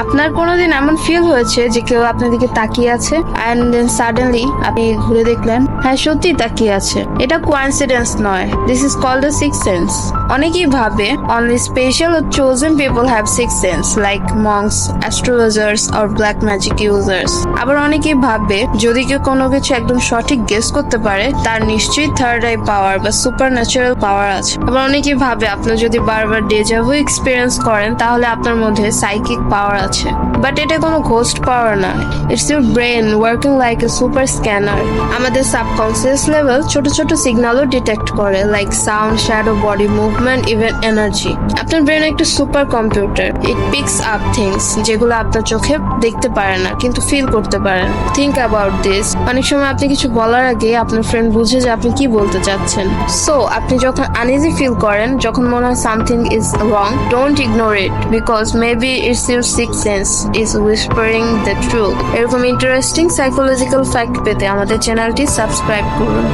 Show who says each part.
Speaker 1: আপনার কোনোদিন এমন ফিল হয়েছে যে কেউ আপনার দিকে তাকিয়ে আছে এন্ড দেন সাডেনলি আপনি ঘুরে দেখলেন হ্যাঁ সত্যি তাকিয়ে আছে? এটা কোইন্সিডেন্স নয়, this is called the six sense. অনেকেই ভাবে অনলি স্পেশাল ও chosen people have six sense like monks, astrologers or black magic users. আবার অনেকেই ভাবে যদি কেউ কোনো কিছু একদম সঠিক গেস করতে পারে তার নিশ্চয়ই থার্ড আই পাওয়ার বা সুপার ন্যাচারাল পাওয়ার আছে। আবার অনেকেই ভাবে আপনি যদি বারবার ডেজাভু এক্সপিরিয়েন্স করেন তাহলে আপনার মধ্যে সাইকিক পাওয়ার আছে। বাট এটা কোনো ঘোস্ট পাওয়ার না, it's your brain working like a super scanner. আমাদের সাবকনসিয়াস লেভেল ছোট ছোট সিগন্যালও ডিটেক্ট করে like sound, shadow, body movement, even energy. আপনার ব্রেন একটা সুপার কম্পিউটার, ইট পিকস আপ থিংস যেগুলো আপনার চোখে দেখতে পারে না কিন্তু ফিল করতে পারেন। থিঙ্ক অ্যাবাউট দিস, অনেক সময় আপনি কিছু বলার আগে আপনার ফ্রেন্ড বুঝে যে আপনি কি বলতে চাচ্ছেন। সো আপনি যখন আনইজি ফিল করেন, যখন মনে হয় something is wrong, don't ignore it because maybe it's your six sense is whispering the truth. এরকম ইন্টারেস্টিং সাইকোলজিক্যাল ফ্যাক্ট পেতে আমাদের চ্যানেলটি সাবস্ক্রাইব করুন।